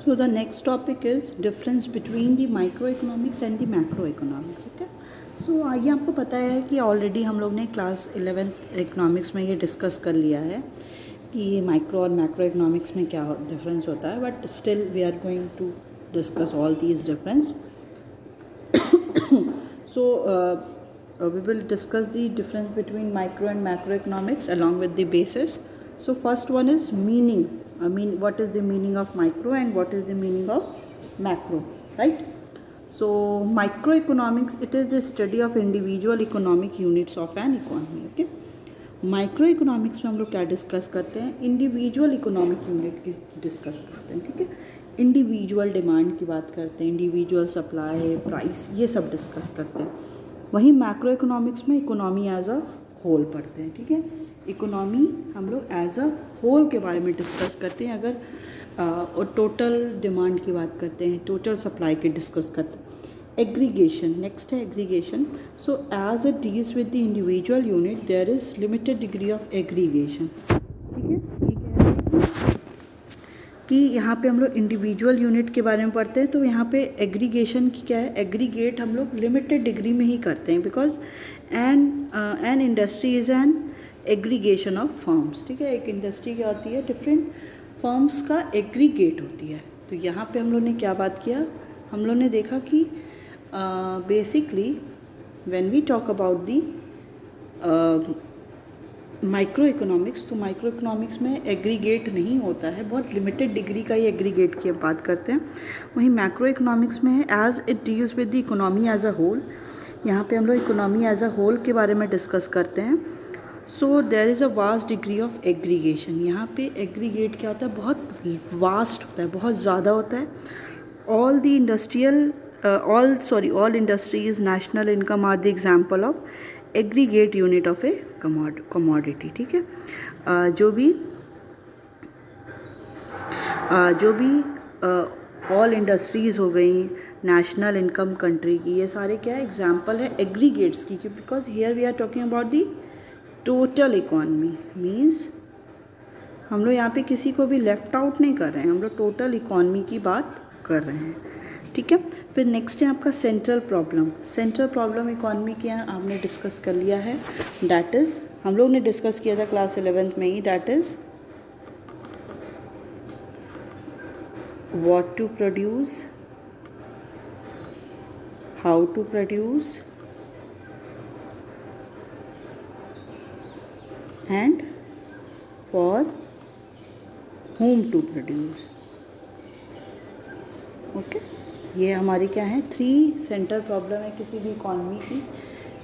So the next topic is difference between the microeconomics and the macroeconomics. Okay. So आइए आपको पता है कि ऑलरेडी हम लोग ने क्लास 11th इकोनॉमिक्स में ये डिस्कस कर लिया है कि माइक्रो और मैक्रो इकोनॉमिक्स में क्या डिफरेंस होता है, but still we are going to discuss all these difference. So we will discuss the difference between micro and macroeconomics along with the basis. So first one is meaning. What is the meaning of micro and what is the meaning of macro, right? So microeconomics, it is the study of individual economic units of an economy. Okay. Micro economics में हम लोग क्या discuss करते हैं, individual economic unit की discuss करते हैं. ठीक है, इंडिविजुअल डिमांड की बात करते हैं, इंडिविजुअल सप्लाई, प्राइस, ये सब डिस्कस करते हैं. वहीं मैक्रो इकोनॉमिक्स में इकोनॉमी एज अ होल पढ़ते हैं. ठीक है, इकोनॉमी हम लोग एज अ होल के बारे में डिस्कस करते हैं. अगर और टोटल डिमांड की बात करते हैं, टोटल सप्लाई की डिस्कस करते हैं. एग्रीगेशन, नेक्स्ट है aggregation. So as it deals with the individual unit there is limited degree of aggregation. ठीक है, ये कह रहे हैं कि यहाँ पे हम लोग इंडिविजुअल यूनिट के बारे में पढ़ते हैं, तो यहाँ पे एग्रीगेशन की क्या है, एग्रीगेट हम लोग लिमिटेड डिग्री में ही करते हैं, because an industry is an aggregation of firms. ठीक है, एक इंडस्ट्री क्या होती है, डिफरेंट फर्म्स का एग्रीगेट होती है. तो यहाँ पे हम लोग ने क्या बात किया, हम लोग ने देखा कि basically when we talk about the microeconomics, तो माइक्रो इकोनॉमिक्स में एग्रीगेट नहीं होता है, बहुत लिमिटेड डिग्री का ही एग्रीगेट की बात करते हैं. वहीं मैक्रो इकोनॉमिक्स में है as it deals with the economy as a whole. यहाँ पे हम लोग इकोनॉमी एज अ होल के बारे में डिस्कस करते हैं. So there is a vast degree of aggregation. यहाँ पे एग्रीगेट क्या होता है, बहुत वास्ट होता है, बहुत ज़्यादा होता है. All the industrial all industries, national income are the example of aggregate unit of a commodity. ठीक है, जो भी ऑल इंडस्ट्रीज़ हो गई, नेशनल इनकम कंट्री की, ये सारे क्या एग्जाम्पल है एग्रीगेट्स की, because here we are talking about the total economy. Means हम लोग यहाँ पे किसी को भी लेफ्ट आउट नहीं कर रहे हैं, हम लोग टोटल इकॉनमी की बात कर रहे हैं. ठीक है, फिर नेक्स्ट है आपका central problem. Central problem economy के यहाँ आपने डिस्कस कर लिया है, डैट इज़ हम लोग ने डिस्कस किया था क्लास 11th में ही, that is what to produce, how to produce and for whom to produce. Okay, ये हमारी क्या है, 3 सेंटर प्रॉब्लम है किसी भी इकॉनमी की,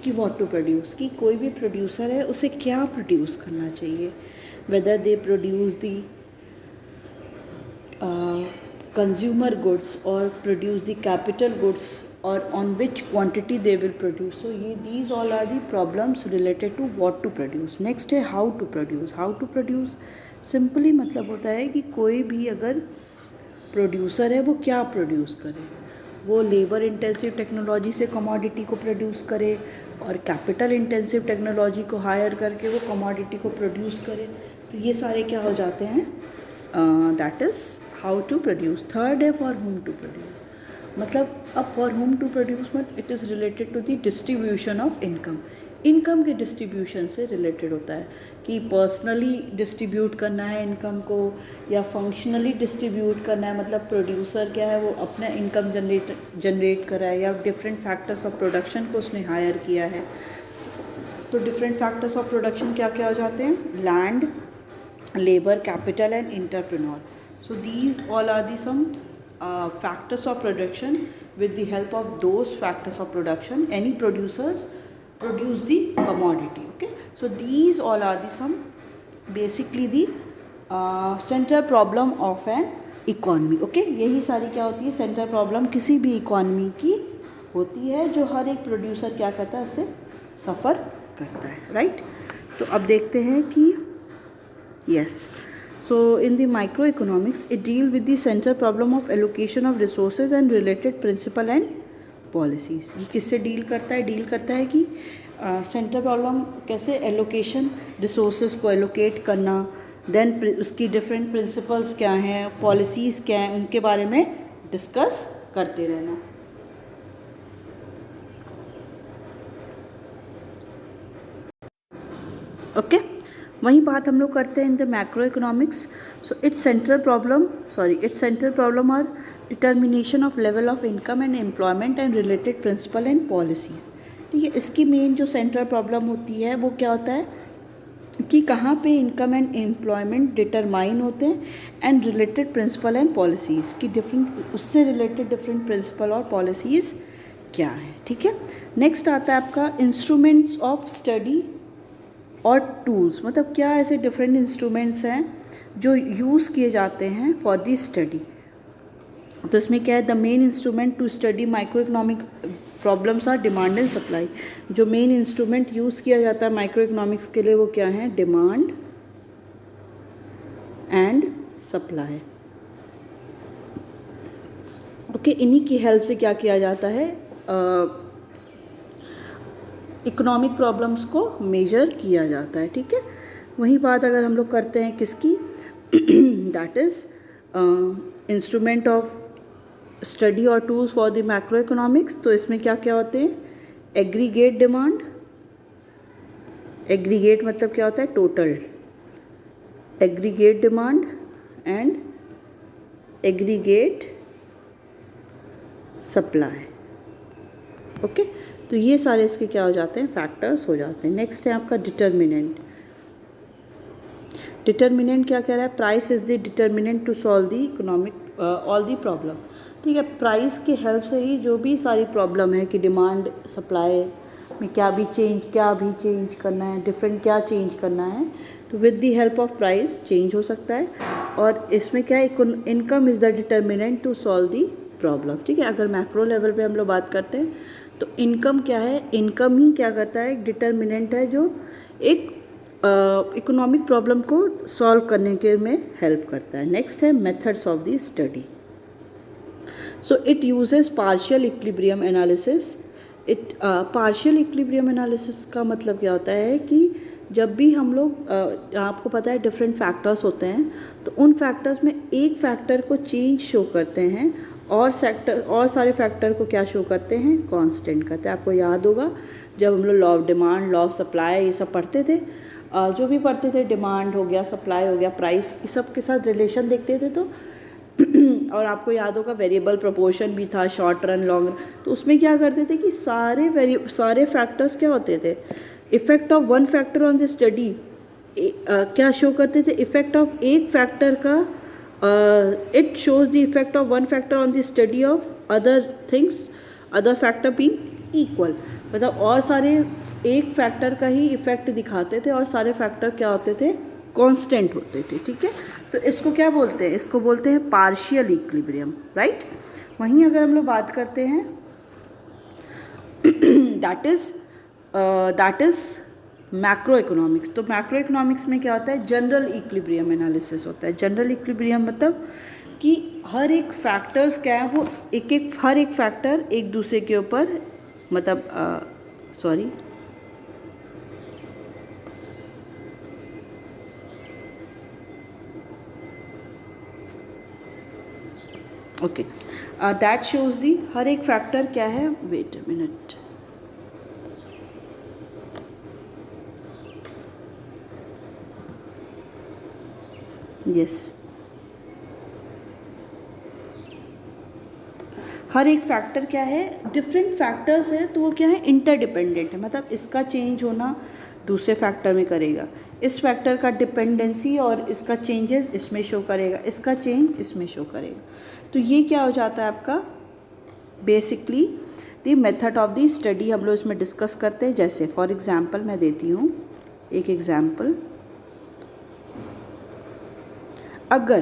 कि व्हाट टू प्रोड्यूस, कि कोई भी प्रोड्यूसर है उसे क्या प्रोड्यूस करना चाहिए, whether they produce the consumer goods और प्रोड्यूस दी कैपिटल गुड्स और on which quantity they will produce. So ये these all are the problems related to what to produce. Next है how to produce. How to produce simply मतलब होता है कि कोई भी अगर प्रोड्यूसर है वो क्या प्रोड्यूस करे, वो लेबर इंटेंसिव टेक्नोलॉजी से कमोडिटी को प्रोड्यूस करे और कैपिटल इंटेंसिव टेक्नोलॉजी को हायर करके वो कमोडिटी को प्रोड्यूस करे. तो ये सारे क्या हो जाते हैं, that is how to produce. Third है फॉर होम टू प्रोड्यूस. मतलब अब फॉर होम टू प्रोड्यूस मत, it is related to the distribution of income. Income के डिस्ट्रीब्यूशन से रिलेटेड होता है कि पर्सनली डिस्ट्रीब्यूट करना है इनकम को या फंक्शनली डिस्ट्रीब्यूट करना है. मतलब प्रोड्यूसर क्या है, वो अपना इनकम जनरेट कर रहा है या डिफरेंट फैक्टर्स ऑफ प्रोडक्शन को उसने हायर किया है. तो डिफरेंट फैक्टर्स ऑफ प्रोडक्शन क्या क्या हो जाते हैं, land, labour, capital and entrepreneur. So these all are the some factors of production. With the help of those factors of production, any producers produce the commodity. Okay, so these all are the some basically the central problem of an economy. Okay, यही सारी क्या होती है, central problem किसी भी economy की होती है, जो हर एक प्रोड्यूसर क्या करता है, इससे सफ़र करता है. राइट, तो अब देखते हैं कि yes. So in the microeconomics, it deal with the central problem of allocation of resources and related principle and policies. ये किससे डील करता है, डील करता है कि सेंट्रल प्रॉब्लम कैसे एलोकेशन, रिसोर्सेज को एलोकेट करना, देन उसकी डिफरेंट प्रिंसिपल्स क्या हैं, पॉलिसीज़ क्या हैं, उनके बारे में डिस्कस करते रहना। ओके वही बात हम लोग करते हैं in the macro economics. So its central problem are determination of level of income and employment and related principle and policies. ठीक है, इसकी मेन जो सेंट्रल प्रॉब्लम होती है वो क्या होता है कि कहाँ पे इनकम एंड एम्प्लॉयमेंट डिटरमाइन होते हैं and related principle and policies की डिफरेंट, उससे रिलेटेड डिफरेंट प्रिंसिपल और पॉलिसीज़ क्या है। ठीक है, नेक्स्ट आता है आपका इंस्ट्रूमेंट्स ऑफ स्टडी और टूल्स, मतलब क्या ऐसे डिफरेंट इंस्ट्रूमेंट्स हैं जो यूज़ किए जाते हैं फॉर दी स्टडी। तो इसमें क्या है, the main instrument to study microeconomic problems are demand and supply. जो मेन इंस्ट्रूमेंट यूज़ किया जाता है माइक्रो इकोनॉमिक्स के लिए वो क्या है, डिमांड एंड सप्लाई। ओके, इन्हीं की हेल्प से क्या किया जाता है, इकोनॉमिक प्रॉब्लम्स को मेजर किया जाता है। ठीक है, वही बात अगर हम लोग करते हैं किसकी, that is instrument of study और tools for the macro economics. तो इसमें क्या क्या होते हैं, एग्रीगेट डिमांड, एग्रीगेट मतलब क्या होता है, total, aggregate demand and aggregate supply. Okay, तो ये सारे इसके क्या हो जाते हैं, फैक्टर्स हो जाते हैं। नेक्स्ट है आपका डिटर्मिनेंट। डिटर्मिनेंट क्या कह रहा है, price is the determinant to solve the economic all the problem. ठीक है, प्राइस की हेल्प से ही जो भी सारी प्रॉब्लम है कि डिमांड सप्लाई में क्या भी चेंज करना है, डिफरेंट क्या चेंज करना है, तो with the help of price change हो सकता है। और इसमें क्या है, income is the determinant to solve the problem. ठीक है, अगर मैक्रो लेवल पे हम लोग बात करते हैं तो इनकम क्या है, इनकम ही क्या करता है, एक डिटर्मिनेंट है जो एक इकोनॉमिक प्रॉब्लम को सॉल्व करने के में हेल्प करता है। नेक्स्ट है methods of the study. So it uses partial equilibrium analysis. Partial equilibrium analysis का मतलब क्या होता है कि जब भी हम लोग आपको पता है डिफरेंट फैक्टर्स होते हैं, तो उन फैक्टर्स में एक फैक्टर को चेंज शो करते हैं और सारे फैक्टर को क्या शो करते हैं, कांस्टेंट करते हैं। आपको याद होगा जब हम लोग law of demand, law of supply ये सब पढ़ते थे, जो भी पढ़ते थे, डिमांड हो गया, सप्लाई हो गया, प्राइस, इस सब के साथ रिलेशन देखते थे। तो और आपको याद होगा वेरिएबल प्रोपोर्शन भी था, शॉर्ट रन, लॉन्ग रन। तो उसमें क्या करते थे कि सारे फैक्टर्स क्या होते थे, effect of one factor on the study क्या शो करते थे, इफेक्ट ऑफ एक फैक्टर का, it shows the effect of one factor on the study of other things, other factor being equal. मतलब और सारे एक फैक्टर का ही इफेक्ट दिखाते थे और सारे फैक्टर क्या होते थे, कांस्टेंट होते थे। ठीक है, तो इसको क्या बोलते हैं, इसको बोलते हैं पार्शियल इक्विलिब्रियम, राइट। वहीं अगर हम लोग बात करते हैं दैट इज़ मैक्रो इकोनॉमिक्स। तो मैक्रो इकोनॉमिक्स में क्या होता है, जनरल इक्विलिब्रियम एनालिसिस होता है। जनरल इक्विलिब्रियम मतलब कि हर एक फैक्टर्स क्या है, वो हर एक फैक्टर एक दूसरे के ऊपर मतलब ओके, दैट शोज दी हर एक फैक्टर क्या है, वेट अ मिनट, यस, हर एक फैक्टर क्या है, डिफरेंट फैक्टर्स है, तो वो क्या है, इंटरडिपेंडेंट है। मतलब इसका चेंज होना दूसरे फैक्टर में करेगा, इस फैक्टर का डिपेंडेंसी और इसका चेंजेस इसमें शो करेगा, इसका चेंज इसमें शो करेगा। तो ये क्या हो जाता है आपका, basically the method of the study हम लोग इसमें डिस्कस करते हैं। जैसे फॉर एग्जांपल मैं देती हूँ एक एग्जांपल, अगर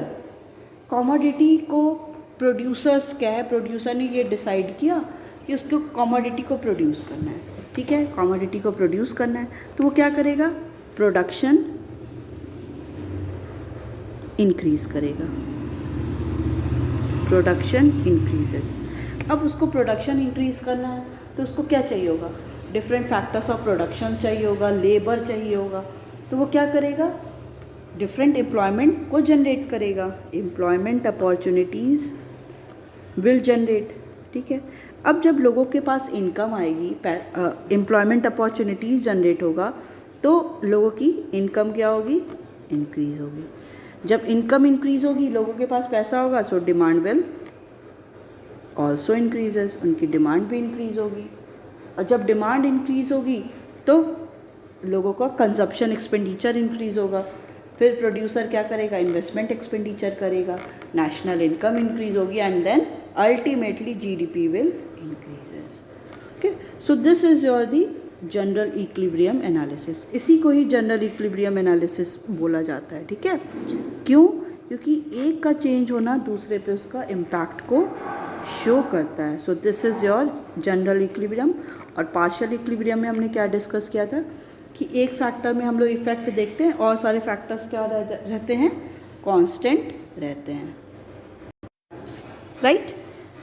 कमोडिटी को प्रोड्यूसर्स क्या है, प्रोड्यूसर ने ये डिसाइड किया कि उसको कमोडिटी को प्रोड्यूस करना है। ठीक है, कमोडिटी को प्रोड्यूस करना है, तो वो क्या करेगा, प्रोडक्शन इंक्रीज करेगा, प्रोडक्शन इंक्रीजेस। अब उसको प्रोडक्शन इंक्रीज करना है तो उसको क्या चाहिए होगा, डिफरेंट फैक्टर्स ऑफ प्रोडक्शन चाहिए होगा, लेबर चाहिए होगा। तो वो क्या करेगा, डिफरेंट एम्प्लॉयमेंट को जनरेट करेगा, एम्प्लॉयमेंट अपॉर्चुनिटीज़ विल जनरेट, ठीक है। अब जब लोगों के पास इनकम आएगी, एम्प्लॉयमेंट अपॉर्चुनिटीज़ जनरेट होगा, तो लोगों की इनकम क्या होगी, इंक्रीज़ होगी। जब इनकम इंक्रीज़ होगी, लोगों के पास पैसा होगा, so demand will also increases, उनकी डिमांड भी इंक्रीज़ होगी। और जब डिमांड इंक्रीज़ होगी तो लोगों का कंजप्शन एक्सपेंडिचर इंक्रीज़ होगा, फिर प्रोड्यूसर क्या करेगा, इन्वेस्टमेंट एक्सपेंडिचर करेगा, नेशनल इनकम इंक्रीज़ होगी, and then ultimately GDP will increases. Okay, so this is your the general equilibrium analysis. इसी को ही जनरल इक्विलिब्रियम एनालिसिस बोला जाता है, ठीक है। क्यों? क्योंकि एक का चेंज होना दूसरे पे उसका इम्पैक्ट को शो करता है। सो this is your general equilibrium. और पार्शियल इक्विलिब्रियम में हमने क्या डिस्कस किया था कि एक फैक्टर में हम लोग इफेक्ट देखते हैं और सारे फैक्टर्स क्या रहते हैं, कांस्टेंट रहते हैं, राइट।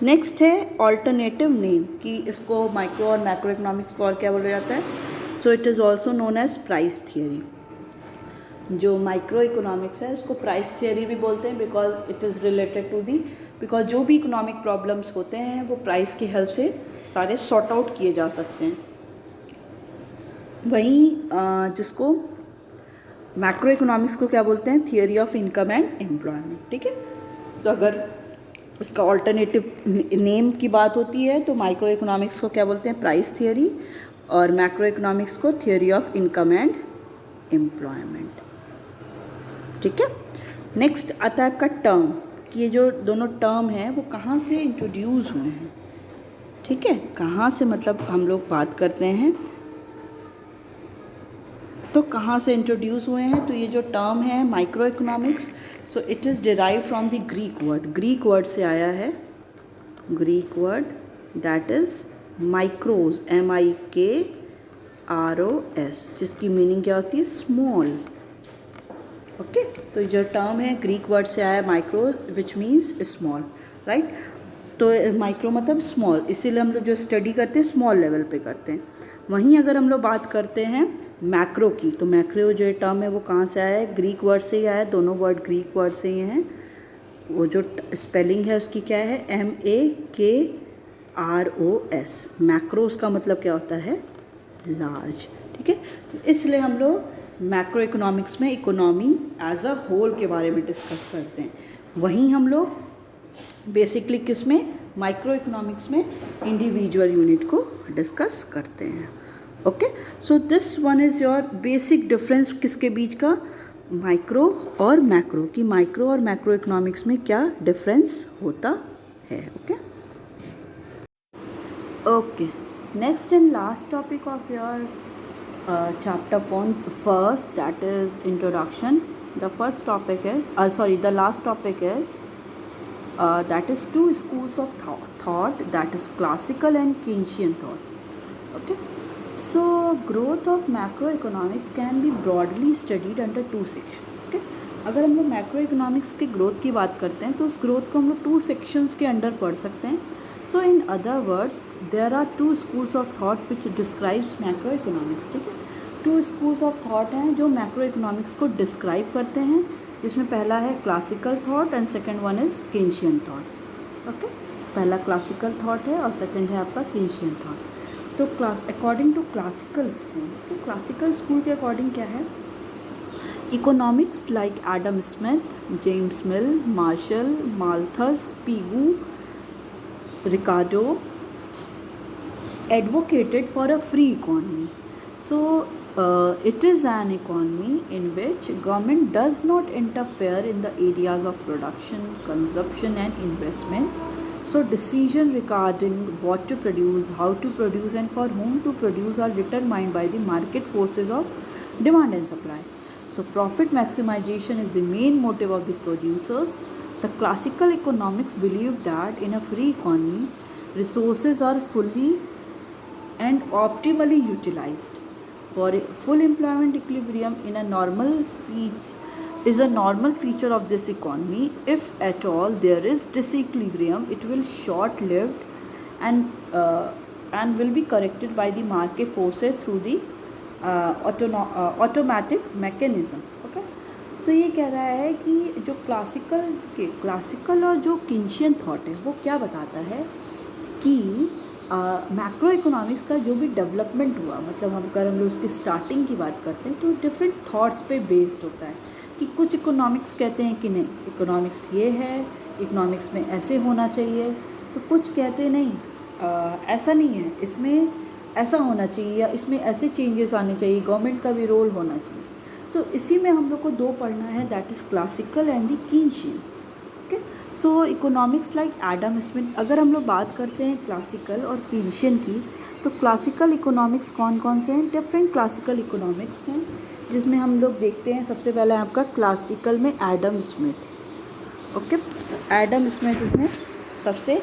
नेक्स्ट है ऑल्टरनेटिव नेम, कि इसको माइक्रो और मैक्रो इकोनॉमिक्स को और क्या बोला जाता है, so it is also known as price theory. जो माइक्रो इकोनॉमिक्स है उसको प्राइस थियरी भी बोलते हैं, because it is related to the, because जो भी इकोनॉमिक प्रॉब्लम्स होते हैं वो प्राइस की हेल्प से सारे सॉर्ट आउट किए जा सकते हैं। वहीं जिसको मैक्रो इकोनॉमिक्स को क्या बोलते हैं, theory of income and employment, ठीक है। तो अगर उसका ऑल्टरनेटिव नेम की बात होती है तो माइक्रो इकोनॉमिक्स को क्या बोलते हैं, प्राइस थियरी, और मैक्रो इकोनॉमिक्स को theory of income and employment, ठीक है। नेक्स्ट आता है आपका टर्म, कि ये जो दोनों टर्म हैं वो कहाँ से इंट्रोड्यूस हुए हैं, ठीक है। कहाँ से मतलब हम लोग बात करते हैं तो कहाँ से इंट्रोड्यूस हुए हैं, तो ये जो टर्म है micro economics, so it is derive from the Greek word, Greek word से आया है, Greek word that is माइक्रोज, MIKROS, जिसकी मीनिंग क्या होती है, स्मॉल। ओके, तो जो टर्म है ग्रीक वर्ड से आया micro, which means small, right. तो माइक्रो मतलब स्मॉल, इसीलिए हम लोग जो स्टडी करते हैं स्मॉल लेवल पे करते हैं। वहीं अगर हम लोग बात करते हैं मैक्रो की, तो मैक्रो जो टर्म है वो कहाँ से आया है, ग्रीक वर्ड से ही आया है, दोनों वर्ड ग्रीक वर्ड से ही हैं। वो जो स्पेलिंग है उसकी क्या है, MAKROS, मैक्रो उसका मतलब क्या होता है, लार्ज, ठीक है। तो इसलिए हम लोग मैक्रो इकोनॉमिक्स में इकोनॉमी एज अ होल के बारे में डिस्कस करते हैं। वहीं हम लोग बेसिकली किस में, माइक्रो इकोनॉमिक्स में इंडिविजुअल यूनिट को डिस्कस करते हैं। Okay, so this one is your basic difference किसके बीच का, माइक्रो और मैक्रो, की माइक्रो और मैक्रो इकोनॉमिक्स में क्या डिफरेंस होता है। Okay okay, next and last topic of your chapter 1 first, that is introduction. The first topic is the last topic is that is two schools of thought, that is classical and Keynesian thought. Okay, so growth of macroeconomics can be broadly studied under two sections. Okay, अगर हम लोग macro economics के growth की बात करते हैं तो उस ग्रोथ को हम लोग 2 सेक्शंस के अंडर पढ़ सकते हैं। So in other words there are 2 schools of thought which describes macro economics, ठीक है। 2 स्कूल्स ऑफ थॉट हैं जो मैक्रो इकोनॉमिक्स को डिस्क्राइब करते हैं, जिसमें पहला है classical thought and second one is Keynesian thought. Okay, पहला क्लासिकल थॉट है और सेकेंड है आपका केंशियन थॉट। तो अकॉर्डिंग टू क्लासिकल स्कूल, तो क्लासिकल स्कूल के अकॉर्डिंग क्या है, economics like Adam Smith, James Mill, Marshall, Malthus, Pigou, Ricardo advocated for a free economy. So it is an economy in which government does not interfere in the areas of production, consumption and investment. So decision regarding what to produce, how to produce and for whom to produce are determined by the market forces of demand and supply. So profit maximization is the main motive of the producers. The classical economics believed that in a free economy, resources are fully and optimally utilized. For full employment equilibrium in a normal is a normal feature of this economy. If at all there is disequilibrium, it will short-lived and will be corrected by the market forces through the automatic mechanism. Okay, तो ये कह रहा है कि जो classical और जो किंशियन thought है वो क्या बताता है कि मैक्रो इकोनॉमिक्स का जो भी डेवलपमेंट हुआ, मतलब अगर हम लोग उसकी स्टार्टिंग की बात करते हैं तो डिफरेंट थॉट्स पे बेस्ड होता है कि कुछ इकोनॉमिक्स कहते हैं कि नहीं इकोनॉमिक्स ये है, इकोनॉमिक्स में ऐसे होना चाहिए, तो कुछ कहते हैं नहीं ऐसा नहीं है, इसमें ऐसा होना चाहिए या इसमें ऐसे चेंजेस आने चाहिए, गवर्नमेंट का भी रोल होना चाहिए। तो इसी में हम लोग को दो पढ़ना है, that is classical and the Keynesian. Okay, so economics like Adam Smith. अगर हम लोग बात करते हैं क्लासिकल और कीनशियन की, तो क्लासिकल इकोनॉमिक्स कौन कौन से हैं? डिफरेंट क्लासिकल इकोनॉमिक्स हैं, जिसमें हम लोग देखते हैं सबसे पहले आपका क्लासिकल में Adam Smith. Okay, Adam Smith इसमें सबसे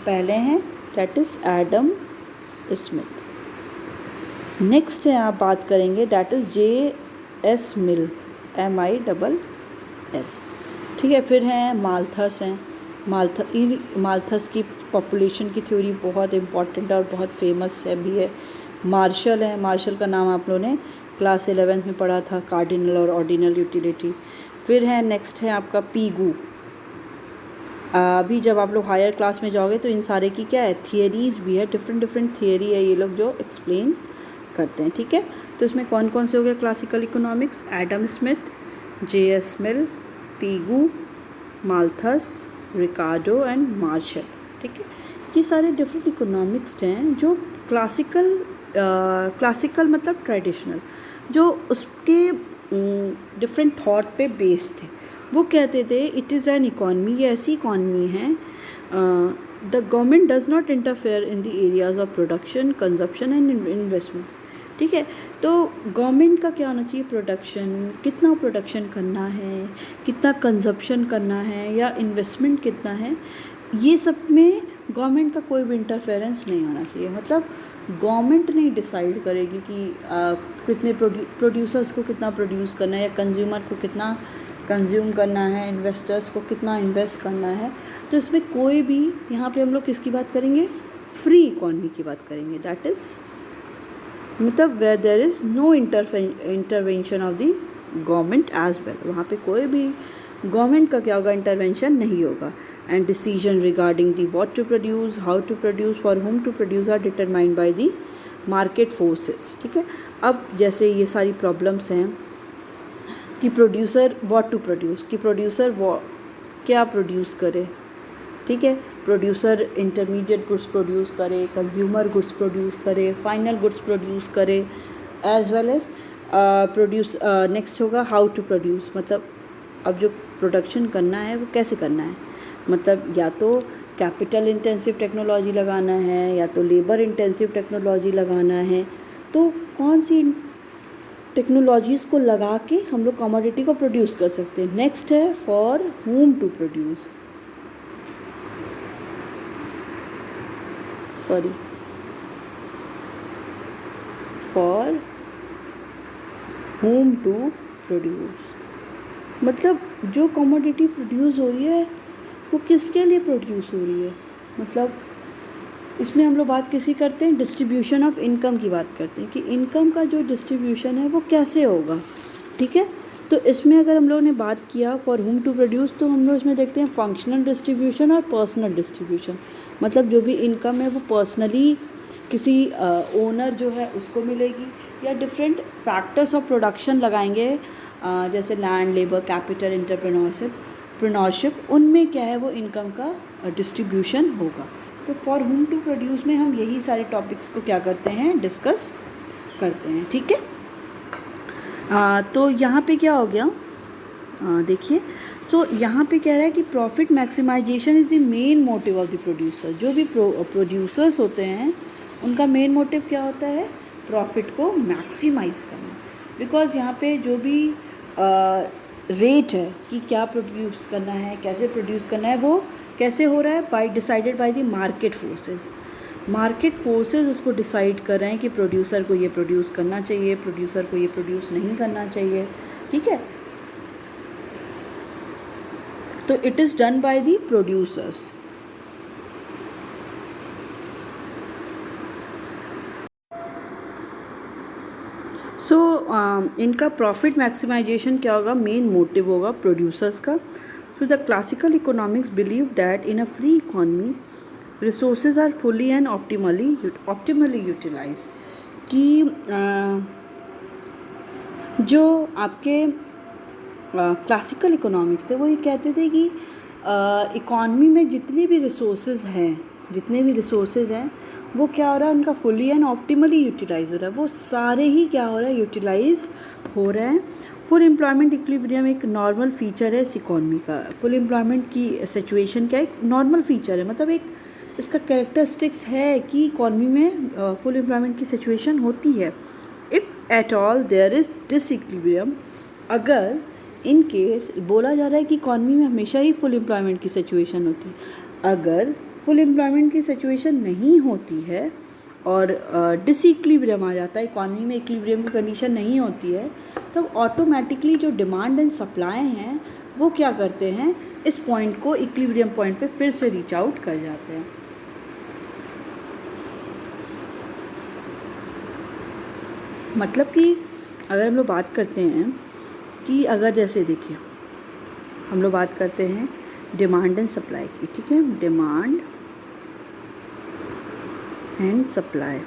पहले हैं, that is Adam Smith. Next है आप बात करेंगे that is J.S. Mill, MILL। ठीक है, फिर हैं माल्थस हैं, माल्थस की पॉपुलेशन की थ्योरी बहुत इम्पॉर्टेंट और बहुत फेमस है भी है। मार्शल है, मार्शल का नाम आप लोगों ने क्लास 11th में पढ़ा था, कार्डिनल और ऑर्डिनल यूटिलिटी। फिर है नेक्स्ट है आपका पीगू। अभी जब आप लोग हायर क्लास में जाओगे तो इन सारे की क्या है थियरीज़ भी है, डिफरेंट थियरी है ये लोग जो एक्सप्लेन करते हैं। ठीक है, तो इसमें कौन कौन से हो गए classical economics? Adam Smith, J.S. Mill, Pigou, Malthus, Ricardo and Marshall. ठीक है, ये सारे डिफरेंट इकोनॉमिक्स हैं जो क्लासिकल मतलब ट्रेडिशनल, जो उसके डिफरेंट थॉट पे बेस्ड थे। वो कहते थे इट इज़ एन इकॉनमी, ये ऐसी इकॉनमी है, the government does not interfere in the areas of production, consumption and investment. ठीक है, तो गवर्नमेंट का क्या होना चाहिए? प्रोडक्शन, कितना प्रोडक्शन करना है, कितना कंजप्शन करना है या इन्वेस्टमेंट कितना है, ये सब में गवर्नमेंट का कोई भी इंटरफेरेंस नहीं होना चाहिए। मतलब गवर्नमेंट नहीं डिसाइड करेगी कि कितने प्रोड्यूसर्स को कितना प्रोड्यूस करना है या कंज्यूमर को कितना कंज्यूम करना है, इन्वेस्टर्स को कितना इन्वेस्ट करना है। तो इसमें कोई भी, यहाँ पे हम लोग किसकी बात करेंगे? फ्री इकॉनमी की बात करेंगे, दैट इज़ मतलब where there is no intervention of the government as well. वहाँ पे कोई भी गवर्नमेंट का क्या होगा? इंटरवेंशन नहीं होगा। And decision regarding the what to produce, how to produce, for whom to produce are determined by the market forces. ठीक है, अब जैसे ये सारी प्रॉब्लम्स हैं कि प्रोड्यूसर व्हाट टू प्रोड्यूस, कि प्रोड्यूसर क्या प्रोड्यूस करे। ठीक है, प्रोड्यूसर इंटरमीडिएट गुड्स प्रोड्यूस करे, कंज्यूमर गुड्स प्रोड्यूस करे, फाइनल गुड्स प्रोड्यूस करे, as well as produce. Next होगा हाउ टू प्रोड्यूस, मतलब अब जो प्रोडक्शन करना है वो कैसे करना है, मतलब या तो कैपिटल इंटेंसिव टेक्नोलॉजी लगाना है या तो लेबर इंटेंसिव टेक्नोलॉजी लगाना है। तो कौन सी टेक्नोलॉजीज़ को लगा के हम लोग कमोडिटी को प्रोड्यूस कर सकते हैं। नेक्स्ट है for whom to produce, sorry for whom to produce, मतलब जो कमोडिटी प्रोड्यूस हो रही है वो किसके लिए प्रोड्यूस हो रही है। मतलब इसमें हम लोग बात किसी करते हैं डिस्ट्रीब्यूशन ऑफ इनकम की बात करते हैं कि इनकम का जो डिस्ट्रीब्यूशन है वो कैसे होगा। ठीक है, तो इसमें अगर हम लोगों ने बात किया फॉर होम टू प्रोड्यूस, तो हम लोग इसमें देखते हैं फंक्शनल डिस्ट्रीब्यूशन और पर्सनल डिस्ट्रीब्यूशन। मतलब जो भी इनकम है वो पर्सनली किसी ओनर जो है उसको मिलेगी या डिफरेंट फैक्टर्स ऑफ प्रोडक्शन लगाएंगे, जैसे लैंड, लेबर, कैपिटल, एंटरप्रेन्योरशिप, उनमें क्या है वो इनकम का डिस्ट्रीब्यूशन होगा। तो फॉर होम टू प्रोड्यूस में हम यही सारे टॉपिक्स को क्या करते हैं? डिस्कस करते हैं। ठीक है, तो यहाँ पे क्या हो गया देखिए, सो यहाँ पे कह रहा है कि profit maximisation is the main motive of the producer. जो भी प्रोड्यूसर्स होते हैं उनका मेन मोटिव क्या होता है? प्रॉफिट को मैक्सिमाइज करना। बिकॉज यहाँ पे जो भी रेट है कि क्या प्रोड्यूस करना है, कैसे प्रोड्यूस करना है, वो कैसे हो रहा है? Decided by the market forces. Market forces उसको डिसाइड कर रहे हैं कि प्रोड्यूसर को ये प्रोड्यूस करना चाहिए, प्रोड्यूसर को ये प्रोड्यूस नहीं करना चाहिए। ठीक है, तो it is done by the producers. So इनका प्रॉफिट मैक्सिमाइजेशन क्या होगा, मेन मोटिव होगा प्रोड्यूसर्स का. So the classical economics believe that in a free economy resources are fully and optimally utilise. कि जो आपके क्लासिकल इकोनॉमिक्स थे वो ये कहते थे कि इकॉनमी में जितने भी रिसोर्सेज हैं वो क्या हो रहा है, उनका फुली एंड ऑप्टिमली यूटिलाइज हो रहा है. वो सारे ही क्या हो रहा है, यूटिलाइज हो रहे हैं. फुल एम्प्लॉयमेंट इक्विलिब्रियम एक नॉर्मल फीचर है इस इकॉनमी का. फुल एम्प्लॉयमेंट की सिचुएशन क्या, एक नॉर्मल फीचर है, मतलब एक इसका कैरेक्टरिस्टिक्स है कि इकॉनमी में फुल एम्प्लॉयमेंट की सिचुएशन होती है. If at all there is disequilibrium, अगर इन केस बोला जा रहा है कि इकॉनमी में हमेशा ही फुल एम्प्लॉयमेंट की सिचुएशन होती है. अगर फुल एम्प्लॉयमेंट की सिचुएशन नहीं होती है और डिसइक्विलिब्रियम आ जाता है, इकॉनमी में इक्विलिब्रियम की कंडीशन नहीं होती है, तब ऑटोमेटिकली जो डिमांड एंड सप्लाई हैं वो क्या करते हैं, इस पॉइंट को इक्विलिब्रियम पॉइंट पे फिर से रीच आउट कर जाते हैं. मतलब कि अगर हम लोग बात करते हैं कि अगर जैसे देखिए हम लोग बात करते हैं डिमांड एंड सप्लाई की, ठीक है, डिमांड एंड सप्लाई,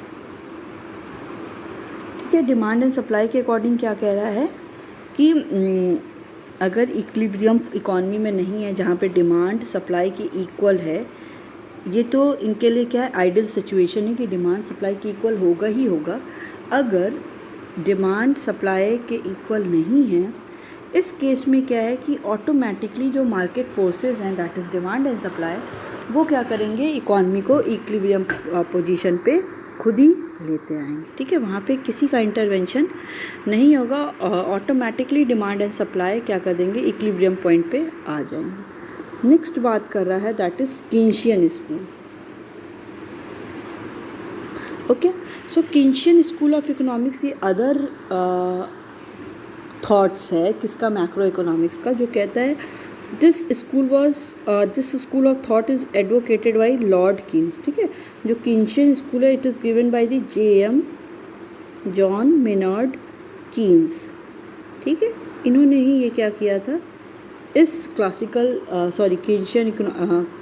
ठीक है. डिमांड एंड सप्लाई के अकॉर्डिंग क्या कह रहा है कि अगर इक्विलिब्रियम इकॉनमी में नहीं है जहाँ पे डिमांड सप्लाई की इक्वल है, ये तो इनके लिए क्या है, आइडियल सिचुएशन है कि डिमांड सप्लाई के इक्वल होगा ही होगा. अगर डिमांड सप्लाई के इक्वल नहीं है, इस केस में क्या है कि ऑटोमेटिकली जो मार्केट फोर्सेस हैं, that is demand and supply, वो क्या करेंगे, इकॉनमी को इक्विलिब्रियम पोजीशन पे खुद ही लेते आएंगे. ठीक है, वहाँ पे किसी का इंटरवेंशन नहीं होगा, ऑटोमेटिकली डिमांड एंड सप्लाई क्या कर देंगे, इक्विलिब्रियम पॉइंट पे आ जाएंगे. नेक्स्ट बात कर रहा है that is Keynesian school. Okay, so Keynesian school of economics ये अदर थॉट्स है किसका, मैक्रो इकोनॉमिक्स का, जो कहता है this school of thought is advocated by Lord Keynes. ठीक है, जो कीन्शियन स्कूल है it is given by the J.M. John Maynard Keynes. ठीक है, इन्होंने ही ये क्या किया था, इस क्लासिकल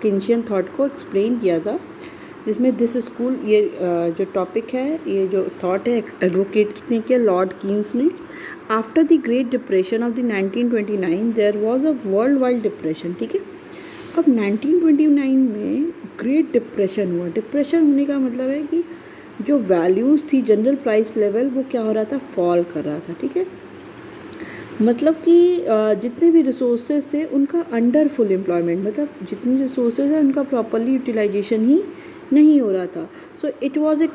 कीन्शियन थॉट को एक्सप्लेन किया था, जिसमें दिस स्कूल ये जो टॉपिक है, ये जो थॉट है एडवोकेट किसने किया, लॉर्ड कीन्स ने. After the great depression of the 1929 there was a worldwide depression. ठीक है, अब 1929 में ग्रेट डिप्रेशन हुआ. डिप्रेशन होने का मतलब है कि जो वैल्यूज़ थी, जनरल प्राइस लेवल, वो क्या हो रहा था, फॉल कर रहा था. ठीक है, मतलब कि जितने भी रिसोर्सेज थे उनका अंडर फुल एम्प्लॉयमेंट, मतलब जितने रिसोर्सेज हैं उनका प्रॉपरली यूटिलाइजेशन ही नहीं हो रहा था. So it was a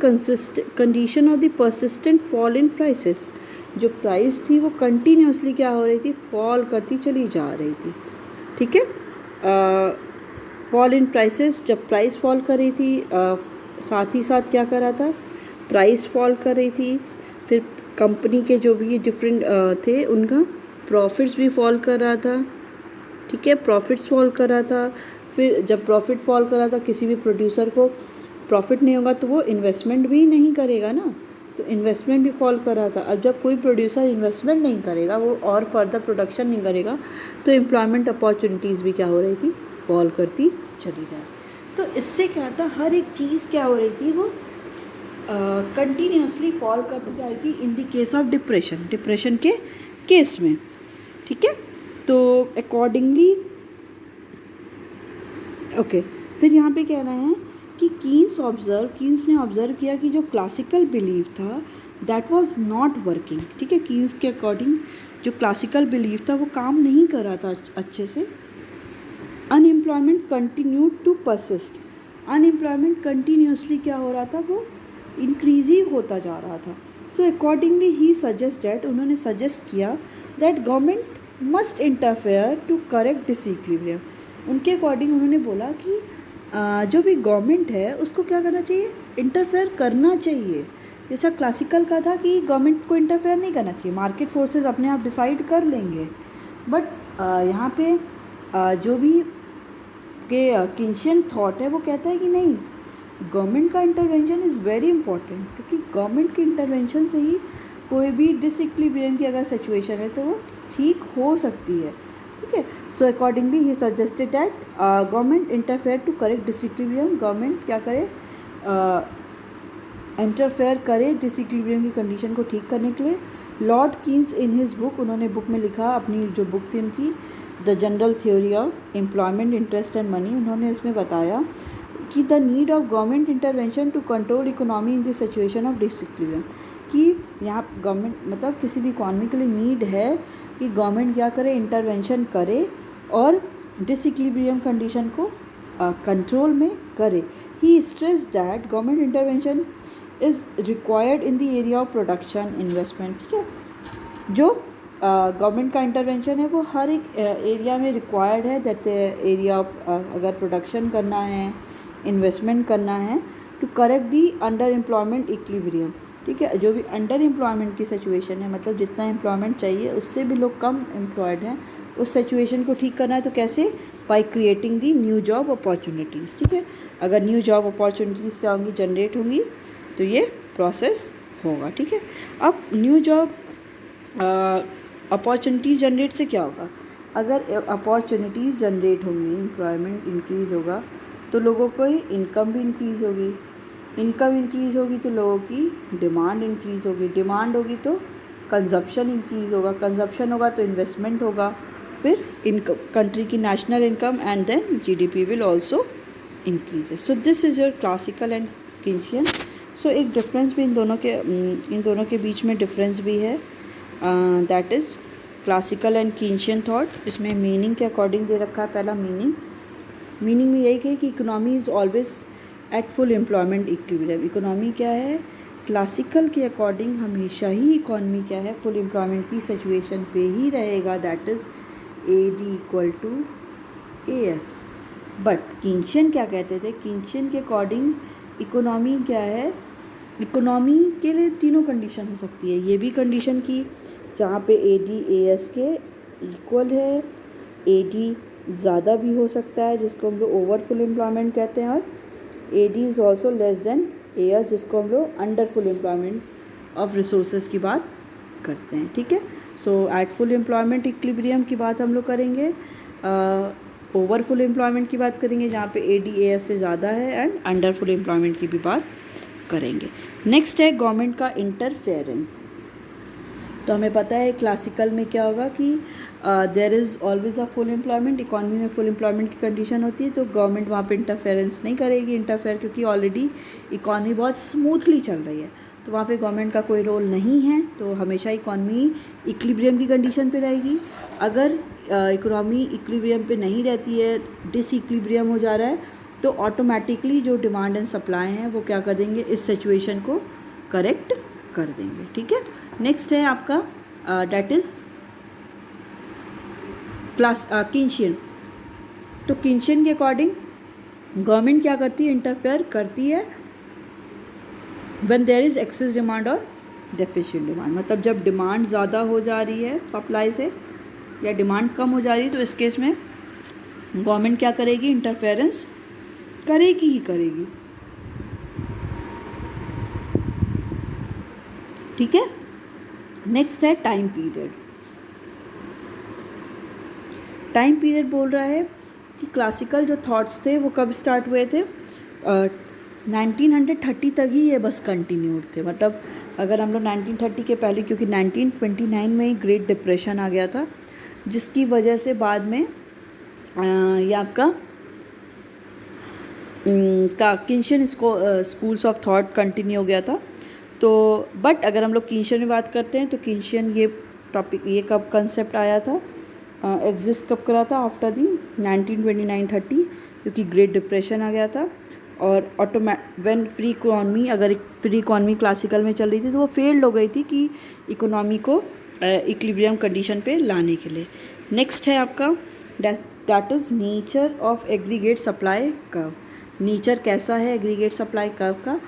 condition of the persistent fall in prices. जो प्राइस थी वो कंटिन्यूसली क्या हो रही थी, फॉल करती चली जा रही थी. ठीक है, फॉल इन प्राइसेस, जब प्राइस फॉल कर रही थी साथ ही साथ क्या कर रहा था, प्राइस फॉल कर रही थी. फिर कंपनी के जो भी डिफरेंट थे उनका प्रॉफिट्स भी फॉल कर रहा था. ठीक है, प्रॉफिट्स फॉल कर रहा था. फिर जब प्रॉफिट फॉल कर रहा था, किसी भी प्रोड्यूसर को प्रॉफिट नहीं होगा तो वो इन्वेस्टमेंट भी नहीं करेगा ना, तो इन्वेस्टमेंट भी फॉल कर रहा था. अब जब कोई प्रोड्यूसर इन्वेस्टमेंट नहीं करेगा, वो और फर्दर प्रोडक्शन नहीं करेगा, तो एम्प्लॉयमेंट अपॉर्चुनिटीज़ भी क्या हो रही थी, फॉल करती चली जाए. तो इससे क्या था, हर एक चीज़ क्या हो रही थी, वो कंटिन्यूसली फॉल करती जा रही थी in the case of depression के केस में. ठीक है, तो अकॉर्डिंगली ओके, फिर यहाँ पे कह रहे हैं कि कीन्स ने ऑब्ज़र्व किया कि जो क्लासिकल बिलीफ था दैट वाज नॉट वर्किंग. ठीक है, कीन्स के अकॉर्डिंग जो क्लासिकल बिलीफ था वो काम नहीं कर रहा था अच्छे से. Unemployment continued to persist. Unemployment continuously क्या हो रहा था, वो इंक्रीज ही होता जा रहा था. सो अकॉर्डिंगली ही सजेस्टेड, उन्होंने सजेस्ट किया that government must interfere to correct disequilibrium. उनके अकॉर्डिंग उन्होंने बोला कि जो भी गवर्नमेंट है उसको क्या करना चाहिए, इंटरफेयर करना चाहिए. जैसा क्लासिकल का था कि गवर्नमेंट को इंटरफेयर नहीं करना चाहिए, मार्केट फोर्सेस अपने आप डिसाइड कर लेंगे. बट यहाँ पे जो भी के कीन्शियन थॉट है वो कहता है कि नहीं, गवर्नमेंट का इंटरवेंशन इज़ वेरी इंपॉर्टेंट, क्योंकि गवर्नमेंट के इंटरवेंशन से ही कोई भी डिसइक्विलिब्रियम की अगर सिचुएशन है तो वो ठीक हो सकती है, ठीक है। सो अकॉर्डिंगली ही suggested that government interfere to correct disequilibrium, government क्या करे, इंटरफेयर करे डिसइक्विलिब्रियम की कंडीशन को ठीक करने के लिए। Lord Keynes in his book, उन्होंने बुक में लिखा, अपनी जो बुक थी उनकी the general theory of employment interest and money, उन्होंने उसमें बताया कि the need of government intervention to control economy in the situation of disequilibrium, कि यहाँ गवर्नमेंट मतलब किसी भी इकॉनमी के लिए नीड है कि गवर्नमेंट क्या करे, इंटरवेंशन करे और डिसइक्विलिब्रियम कंडीशन को कंट्रोल में करे। He stress that government intervention is required in the area of production investment, ठीक है। जो गवर्नमेंट का इंटरवेंशन है वो हर एक एरिया में रिक्वायर्ड है, जैसे एरिया ऑफ अगर प्रोडक्शन करना है, इन्वेस्टमेंट करना है, to correct the underemployment equilibrium, ठीक है। जो भी अंडर एम्प्लॉयमेंट की सिचुएशन है, मतलब जितना एम्प्लॉयमेंट चाहिए उससे भी लोग कम एम्प्लॉयड हैं, उस सिचुएशन को ठीक करना है। तो कैसे? By creating the new job opportunities, ठीक है। अगर न्यू जॉब अपॉर्चुनिटीज़ क्या होंगी, जनरेट होंगी, तो ये प्रोसेस होगा, ठीक है। अब न्यू जॉब अपॉर्चुनिटीज़ जनरेट से क्या होगा, अगर अपॉर्चुनिटीज़ जनरेट होंगी, एम्प्लॉयमेंट इंक्रीज़ होगा तो लोगों को इनकम भी इंक्रीज़ होगी, इनकम इंक्रीज़ होगी तो लोगों की डिमांड इंक्रीज़ होगी, डिमांड होगी तो कंजप्शन इंक्रीज़ होगा, कंजप्शन होगा तो इन्वेस्टमेंट होगा, फिर इनकम, कंट्री की national income and then GDP will also increase. So this is your classical and Keynesian. So एक डिफरेंस भी इन दोनों के बीच में डिफरेंस भी है, that is classical and Keynesian thought. इसमें मीनिंग के अकॉर्डिंग दे रखा है। पहला मीनिंग में यही है कि economy is always at full employment equilibrium. Economy क्या है, क्लासिकल के अकॉर्डिंग हमेशा ही इकोनॉमी क्या है, फुल एम्प्लॉयमेंट की सिचुएशन पे ही रहेगा, that is AD equal to AS। But Keynesian क्या कहते थे, कीन्शियन के अकॉर्डिंग इकोनॉमी क्या है, इकोनॉमी के लिए तीनों कंडीशन हो सकती है। ये भी कंडीशन की जहाँ पे AD AS के इक्वल है, AD ज़्यादा भी हो सकता है जिसको हम लोग ओवर फुल एम्प्लॉयमेंट कहते हैं, और AD is also less than AS जिसको हम लोग under full employment of resources की बात करते हैं, ठीक है। सो एट फुल एम्प्लॉयमेंट इक्विलिब्रियम की बात हम लोग करेंगे, ओवर फुल एम्प्लॉयमेंट की बात करेंगे जहाँ पे AD AS से ज़्यादा है, एंड अंडर फुल एम्प्लॉयमेंट की भी बात करेंगे। नेक्स्ट है गवर्नमेंट का इंटरफेरेंस। तो हमें पता है क्लासिकल में क्या होगा कि there is always a full employment, economy में फुल एम्प्लॉयमेंट की कंडीशन होती है तो गवर्नमेंट वहाँ पे इंटरफेरेंस नहीं करेगी, क्योंकि ऑलरेडी इकॉनमी बहुत स्मूथली चल रही है, तो वहाँ पे गवर्नमेंट का कोई रोल नहीं है, तो हमेशा इकॉनमी इक्विलिब्रियम की कंडीशन पे रहेगी। अगर इकोनॉमी इक्विलिब्रियम पे नहीं रहती है, डिसइक्विलिब्रियम हो जा रहा है, तो ऑटोमेटिकली जो डिमांड एंड सप्लाई हैं वो क्या कर देंगे, इस सिचुएशन को करेक्ट कर देंगे, ठीक है। नेक्स्ट है आपका डेट इज़ कीन्शियन। तो कीन्शियन के अकॉर्डिंग गवर्नमेंट क्या करती है, इंटरफेयर करती है when there is excess demand और डेफिशिएंट डिमांड, मतलब जब डिमांड ज़्यादा हो जा रही है सप्लाई से या डिमांड कम हो जा रही है, तो इस केस में गवर्नमेंट क्या करेगी, इंटरफेरेंस करेगी ही करेगी, ठीक है। नेक्स्ट है टाइम पीरियड। टाइम पीरियड बोल रहा है कि क्लासिकल जो थॉट्स थे वो कब स्टार्ट हुए थे, 1930 तक ही ये बस कंटिन्यूड थे। मतलब अगर हम लोग 1930 के पहले, क्योंकि 1929 में ही ग्रेट डिप्रेशन आ गया था, जिसकी वजह से बाद में ये आपका कीन्शियन स्कूल्स ऑफ थॉट कंटिन्यू हो गया था। तो बट अगर हम लोग कीन्शियन में बात करते हैं तो कीन्शियन ये टॉपिक, ये कब कंसेप्ट आया था, एग्जिस्ट कब करा था, आफ्टर दी 1929-30, क्योंकि ग्रेट डिप्रेशन आ गया था, और व्हेन फ्री इकोनॉमी, अगर फ्री इकोनॉमी क्लासिकल में चल रही थी तो वो फेल्ड हो गई थी कि इकोनॉमी को इक्विलिब्रियम कंडीशन पे लाने के लिए। नेक्स्ट है आपका that is nature of aggregate supply curve. Nature कैसा है एग्रीगेट सप्लाई कर्व का,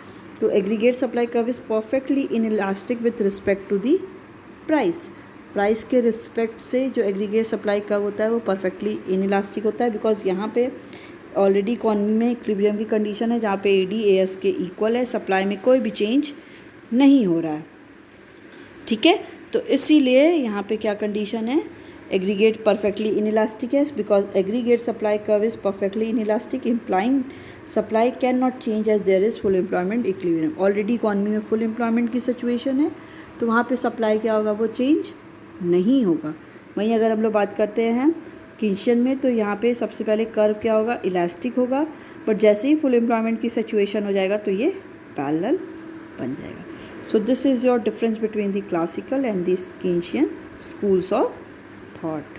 तो aggregate supply curve is perfectly inelastic with respect to the price के रिस्पेक्ट से जो एग्रीगेट सप्लाई कर्व होता है वो परफेक्टली इनइलास्टिक होता है, बिकॉज यहाँ पे ऑलरेडी इकॉनमी में इक्विलिब्रियम की कंडीशन है जहाँ पे AD AS के इक्वल है, सप्लाई में कोई भी चेंज नहीं हो रहा है। ठीक है, तो इसीलिए यहाँ पे क्या कंडीशन है, एग्रीगेट परफेक्टली इनइलास्टिक है because aggregate supply curve is perfectly inelastic implying supply can not change as there is full employment equilibrium. Already economy में फुल एम्प्लॉयमेंट की सिचुएशन है, तो वहाँ पे सप्लाई क्या होगा, वो चेंज नहीं होगा। वहीं अगर हम लोग बात करते हैं कीन्शियन में, तो यहाँ पे सबसे पहले कर्व क्या होगा, इलास्टिक होगा, बट जैसे ही फुल एम्प्लॉयमेंट की सिचुएशन हो जाएगा तो ये पैरेलल बन जाएगा। So this is your difference between the classical and the Keynesian schools of thought.